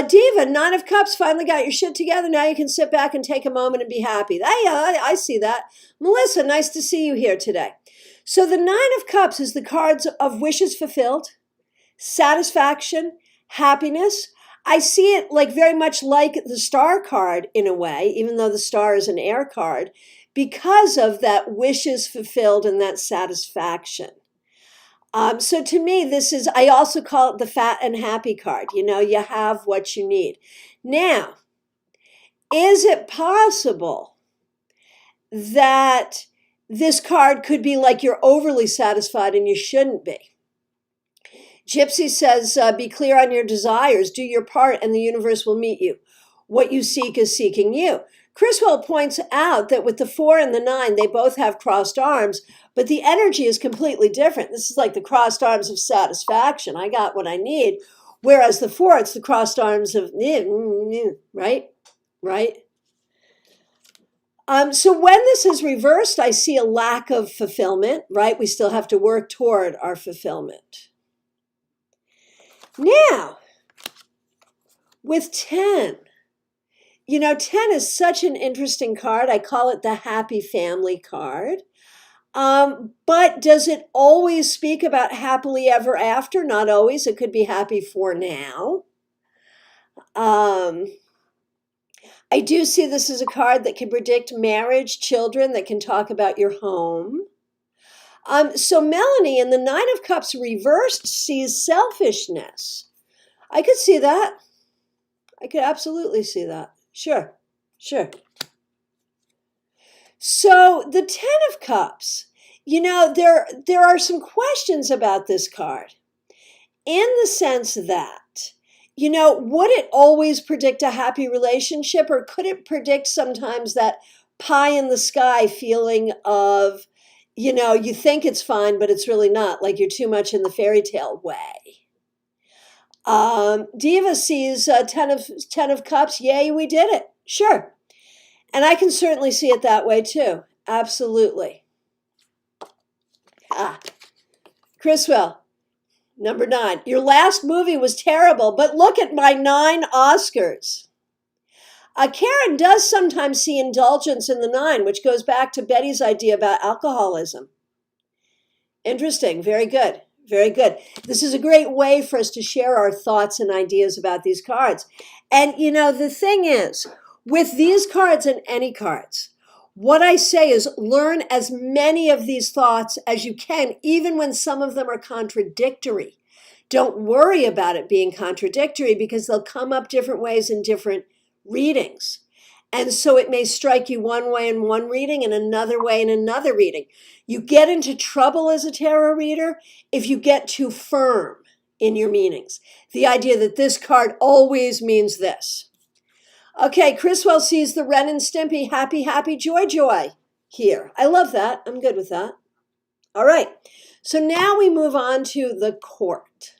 S1: Diva, 9 of Cups, finally got your shit together. Now you can sit back and take a moment and be happy. I see that. Melissa, nice to see you here today. So the 9 of Cups is the cards of wishes fulfilled, satisfaction, happiness. I see it very much like the star card in a way, even though the star is an air card, because of that wishes fulfilled and that satisfaction. So to me, I also call it the fat and happy card. You have what you need. Now, is it possible that this card could be like you're overly satisfied and you shouldn't be? Gypsy says, be clear on your desires, do your part, and the universe will meet you. What you seek is seeking you. Chriswell points out that with the 4 and the 9, they both have crossed arms, but the energy is completely different. This is like the crossed arms of satisfaction. I got what I need. Whereas the 4, it's the crossed arms of, right? So when this is reversed, I see a lack of fulfillment, right? We still have to work toward our fulfillment. Now, with 10, 10 is such an interesting card. I call it the happy family card. But does it always speak about happily ever after? Not always. It could be happy for now. I do see this as a card that can predict marriage, children, that can talk about your home. So Melanie in the Nine of Cups reversed sees selfishness. I could see that. I could absolutely see that. Sure. So the Ten of Cups, there are some questions about this card in the sense that, would it always predict a happy relationship, or could it predict sometimes that pie in the sky feeling of, you think it's fine, but it's really not, like you're too much in the fairy tale way? Diva sees 10 of Cups. Yay, we did it. Sure. And I can certainly see it that way too. Absolutely. Chriswell, number 9. Your last movie was terrible, but look at my 9 Oscars. Karen does sometimes see indulgence in the 9, which goes back to Betty's idea about alcoholism. Interesting. Very good. Very good. This is a great way for us to share our thoughts and ideas about these cards. And, the thing is, with these cards and any cards, what I say is learn as many of these thoughts as you can, even when some of them are contradictory. Don't worry about it being contradictory, because they'll come up different ways in different readings. And so it may strike you one way in one reading and another way in another reading. You get into trouble as a tarot reader if you get too firm in your meanings. The idea that this card always means this. Okay, Chriswell sees the Ren and Stimpy happy, happy, joy, joy here. I love that. I'm good with that. All right. So now we move on to the Court.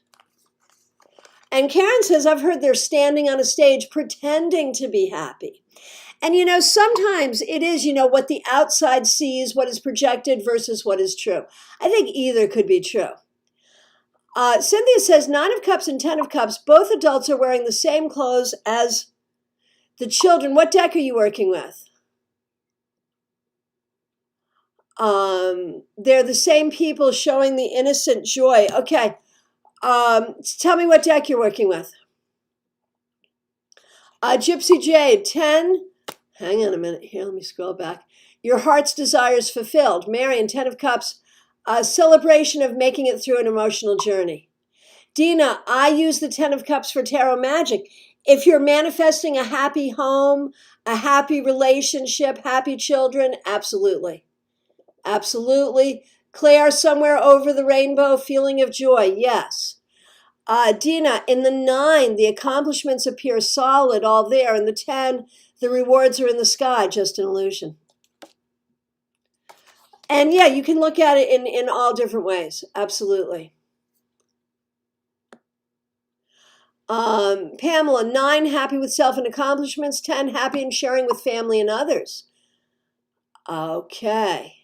S1: And Karen says, I've heard they're standing on a stage pretending to be happy. And, sometimes it is, what the outside sees, what is projected versus what is true. I think either could be true. Cynthia says 9 of Cups and 10 of Cups, both adults are wearing the same clothes as the children. What deck are you working with? They're the same people showing the innocent joy. Okay. Tell me what deck you're working with. Gypsy Jade, 10. Hang on a minute here. Let me scroll back. Your heart's desires fulfilled. Marion, 10 of Cups, a celebration of making it through an emotional journey. Dina, I use the 10 of Cups for tarot magic. If you're manifesting a happy home, a happy relationship, happy children, absolutely. Absolutely. Claire, somewhere over the rainbow, feeling of joy, yes. Dina, in the 9, the accomplishments appear solid, all there. In the 10, the rewards are in the sky, just an illusion. And yeah, you can look at it in all different ways. Absolutely. Pamela, 9, happy with self and accomplishments. 10, happy and sharing with family and others. Okay.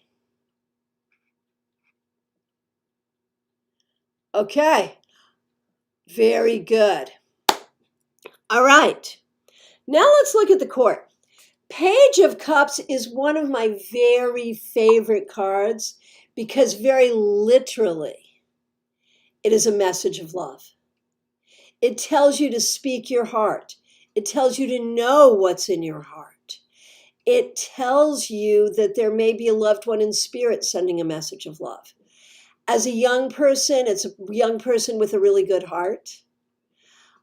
S1: Very good. All right. Now let's look at the Court. Page of Cups is one of my very favorite cards because very literally it is a message of love. It tells you to speak your heart. It tells you to know what's in your heart. It tells you that there may be a loved one in spirit sending a message of love. As a young person, it's a young person with a really good heart.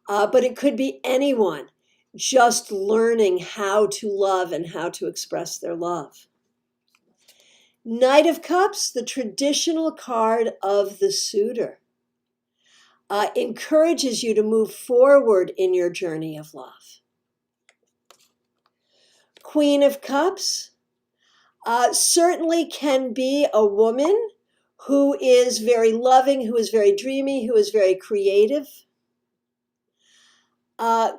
S1: But it could be anyone just learning how to love and how to express their love. Knight of Cups, the traditional card of the suitor, encourages you to move forward in your journey of love. Queen of Cups certainly can be a woman who is very loving, who is very dreamy, who is very creative.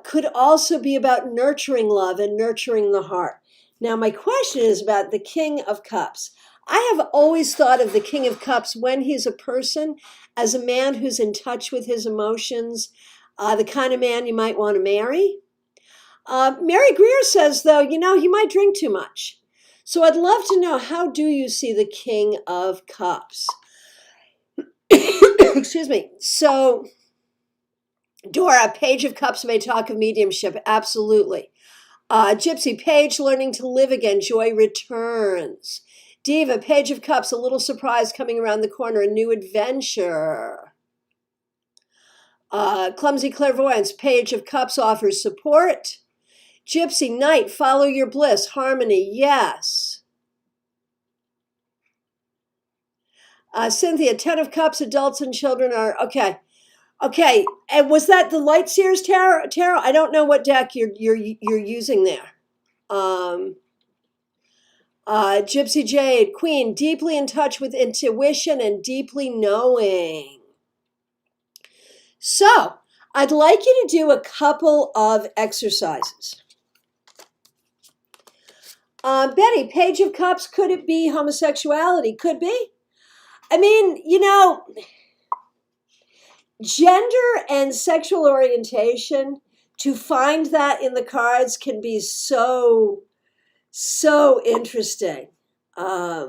S1: Could also be about nurturing love and nurturing the heart. Now, my question is about the King of Cups. I have always thought of the King of Cups when he's a person as a man who's in touch with his emotions, the kind of man you might want to marry. Mary Greer says, though, he might drink too much. So I'd love to know, how do you see the King of Cups? Excuse me. So, Dora, Page of Cups may talk of mediumship. Absolutely. Gypsy, Page, learning to live again. Joy returns. Diva, Page of Cups, a little surprise coming around the corner. A new adventure. Clumsy Clairvoyance, Page of Cups offers support. Gypsy, Night, follow your bliss. Harmony, yes. Cynthia, 10 of Cups, adults and children are, okay. Okay, and was that the Light Seers Tarot? I don't know what deck you're using there. Gypsy Jade, Queen, deeply in touch with intuition and deeply knowing. So, I'd like you to do a couple of exercises. Betty, Page of Cups, could it be homosexuality? Could be. I mean, gender and sexual orientation, to find that in the cards can be so interesting. I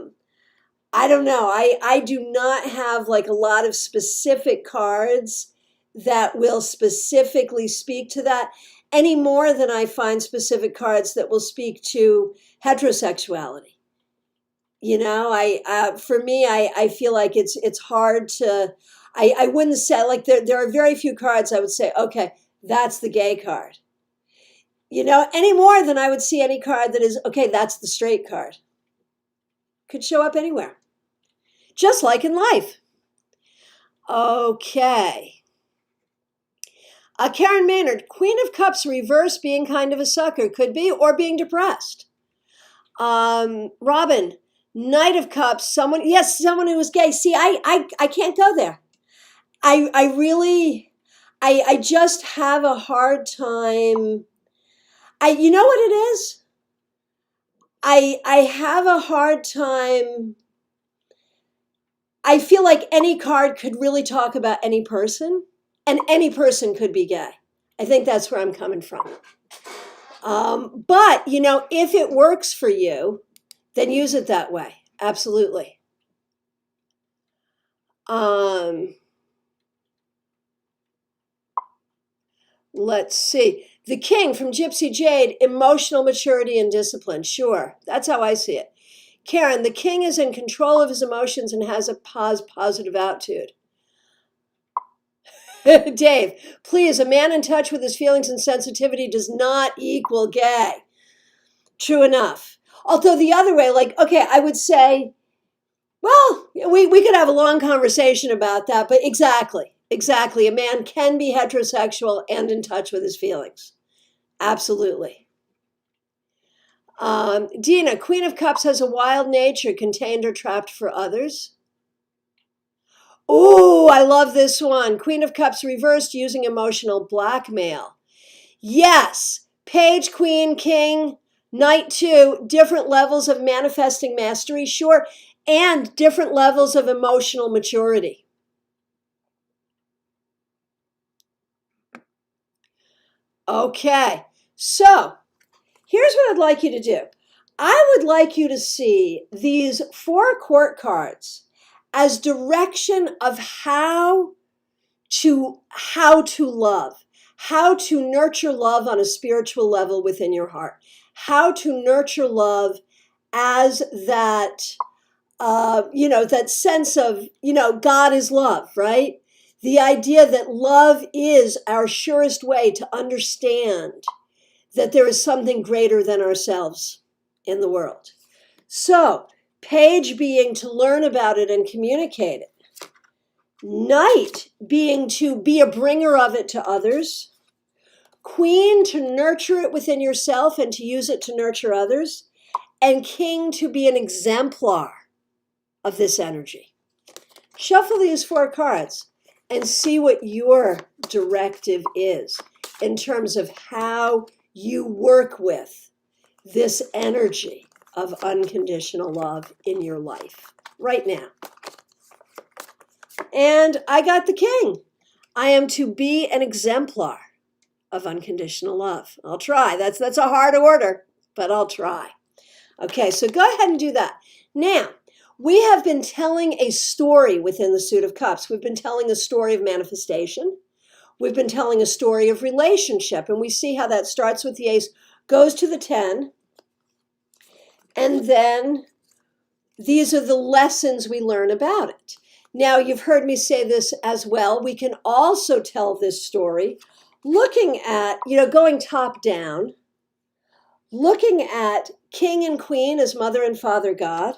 S1: don't know. I do not have like a lot of specific cards that will specifically speak to that any more than I find specific cards that will speak to heterosexuality. For me, I feel like it's hard to, I wouldn't say, like, there are very few cards I would say, okay, that's the gay card. Any more than I would see any card that is, okay, that's the straight card. Could show up anywhere. Just like in life. Okay. Karen Maynard, Queen of Cups reverse, being kind of a sucker. Could be, or being depressed. Robin, Knight of Cups, someone who is gay. See, I can't go there. I just have a hard time. You know what it is? I have a hard time. I feel like any card could really talk about any person, and any person could be gay. I think that's where I'm coming from. But, if it works for you, then use it that way. Absolutely. Let's see. The King from Gypsy Jade, emotional maturity and discipline. Sure, that's how I see it. Karen, the King is in control of his emotions and has a positive attitude. Dave, please, a man in touch with his feelings and sensitivity does not equal gay. True enough. Although the other way, okay, I would say, well, we could have a long conversation about that, but exactly. A man can be heterosexual and in touch with his feelings. Absolutely. Dina, Queen of Cups has a wild nature, contained or trapped for others. Ooh, I love this one. Queen of Cups reversed, using emotional blackmail. Yes. Page, Queen, King, Knight 2, different levels of manifesting mastery, sure, and different levels of emotional maturity. Okay, so here's what I'd like you to do. I would like you to see these 4 court cards as direction of how to love, how to nurture love on a spiritual level within your heart, how to nurture love as that, that sense of, God is love, right? The idea that love is our surest way to understand that there is something greater than ourselves in the world. So, Page being to learn about it and communicate it. Knight being to be a bringer of it to others. Queen to nurture it within yourself and to use it to nurture others. And King to be an exemplar of this energy. Shuffle these 4 cards and see what your directive is in terms of how you work with this energy of unconditional love in your life right now. And I got the king. I am to be an exemplar of unconditional love. I'll try. That's a hard order, but I'll try. Okay, so go ahead and do that. Now, we have been telling a story within the Suit of Cups. We've been telling a story of manifestation. We've been telling a story of relationship, and we see how that starts with the ace, goes to the 10, and then these are the lessons we learn about it. Now, you've heard me say this as well. We can also tell this story looking at, going top down, looking at King and Queen as Mother and Father God,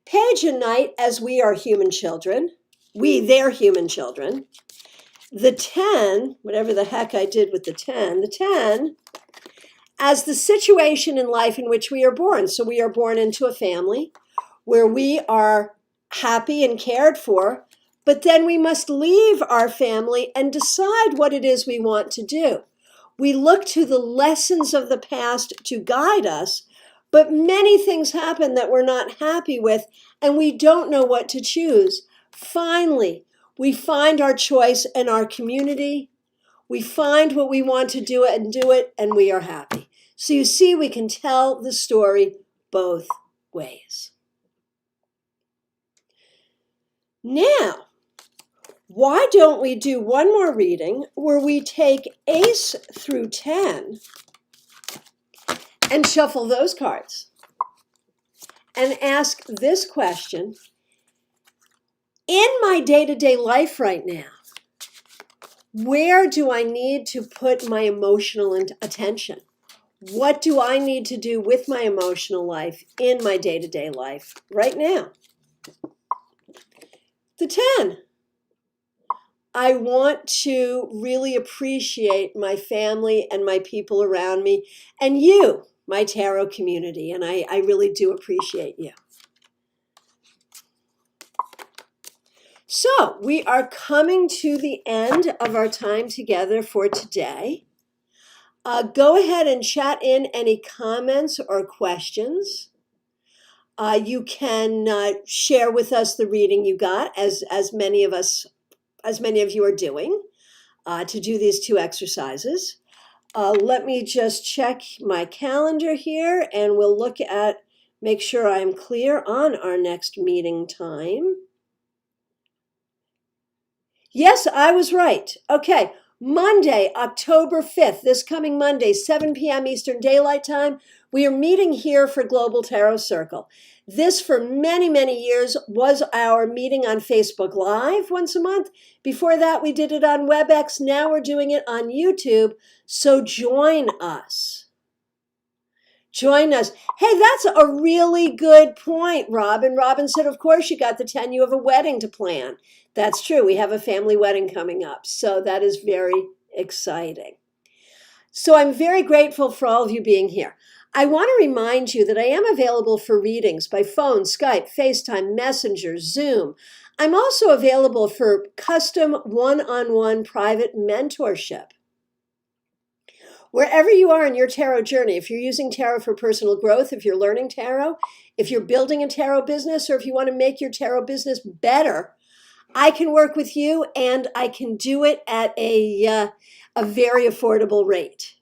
S1: Page and Knight as we are human children, we, their human children, the 10, whatever the heck I did with the 10 as the situation in life in which we are born. So we are born into a family where we are happy and cared for, but then we must leave our family and decide what it is we want to do. We look to the lessons of the past to guide us, but many things happen that we're not happy with, and we don't know what to choose. Finally, we find our choice in our community. We find what we want to do it, and we are happy. So you see, we can tell the story both ways. Now, why don't we do one more reading where we take ace through 10 and shuffle those cards and ask this question: in my day-to-day life right now, where do I need to put my emotional attention? What do I need to do with my emotional life in my day-to-day life right now? The 10. I want to really appreciate my family and my people around me and you, my tarot community, and I really do appreciate you. So we are coming to the end of our time together for today. Go ahead and chat in any comments or questions. You can share with us the reading you got, as many of you are doing, to do these two exercises. Let me just check my calendar here, and we'll make sure I'm clear on our next meeting time. Yes, I was right. Okay, Monday, October 5th, this coming Monday, 7 p.m. Eastern Daylight Time, we are meeting here for Global Tarot Circle. This, for many, many years, was our meeting on Facebook Live once a month. Before that, we did it on WebEx. Now we're doing it on YouTube. So join us. Join us. Hey, that's a really good point, Robin. Robin said, of course, you got the 10. You have a wedding to plan. That's true. We have a family wedding coming up. So that is very exciting. So I'm very grateful for all of you being here. I want to remind you that I am available for readings by phone, Skype, FaceTime, Messenger, Zoom. I'm also available for custom one-on-one private mentorship. Wherever you are in your tarot journey, if you're using tarot for personal growth, if you're learning tarot, if you're building a tarot business, or if you want to make your tarot business better, I can work with you, and I can do it at a very affordable rate.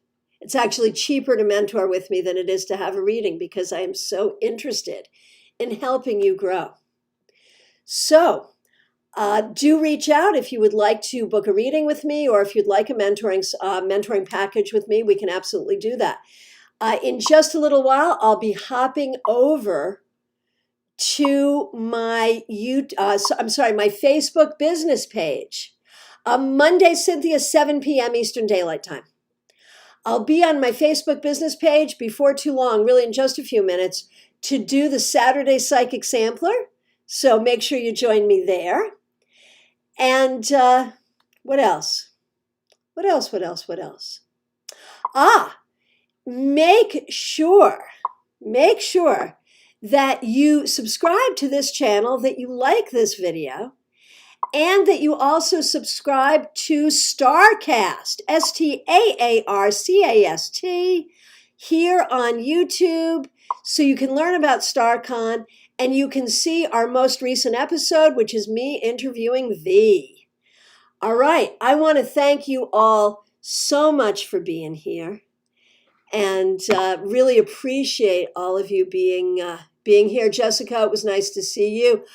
S1: It's actually cheaper to mentor with me than it is to have a reading, because I am so interested in helping you grow. So do reach out if you would like to book a reading with me, or if you'd like a mentoring package with me. We can absolutely do that. In just a little while, I'll be hopping over to my my Facebook business page. Monday, Cynthia, 7 p.m. Eastern Daylight Time. I'll be on my Facebook business page before too long, really in just a few minutes, to do the Saturday Psychic Sampler. So make sure you join me there. And what else? What else? Make sure that you subscribe to this channel, that you like this video, and that you also subscribe to StarCast, STAARCAST. here on YouTube so you can learn about StarCon and you can see our most recent episode, which is me interviewing V. All right, I want to thank you all so much for being here and really appreciate all of you being here. Jessica, it was nice to see you.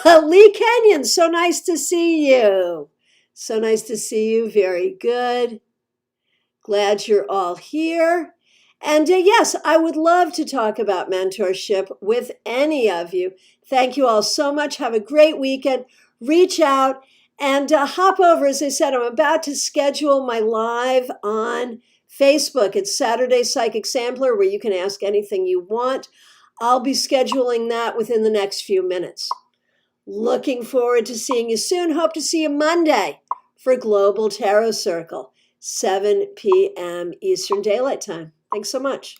S1: Lee Kenyon, so nice to see you. So nice to see you. Very good. Glad you're all here. And yes, I would love to talk about mentorship with any of you. Thank you all so much. Have a great weekend. Reach out and hop over. As I said, I'm about to schedule my live on Facebook. It's Saturday Psychic Sampler, where you can ask anything you want. I'll be scheduling that within the next few minutes. Looking forward to seeing you soon. Hope to see you Monday for Global Tarot Circle, 7 p.m. Eastern Daylight Time. Thanks so much.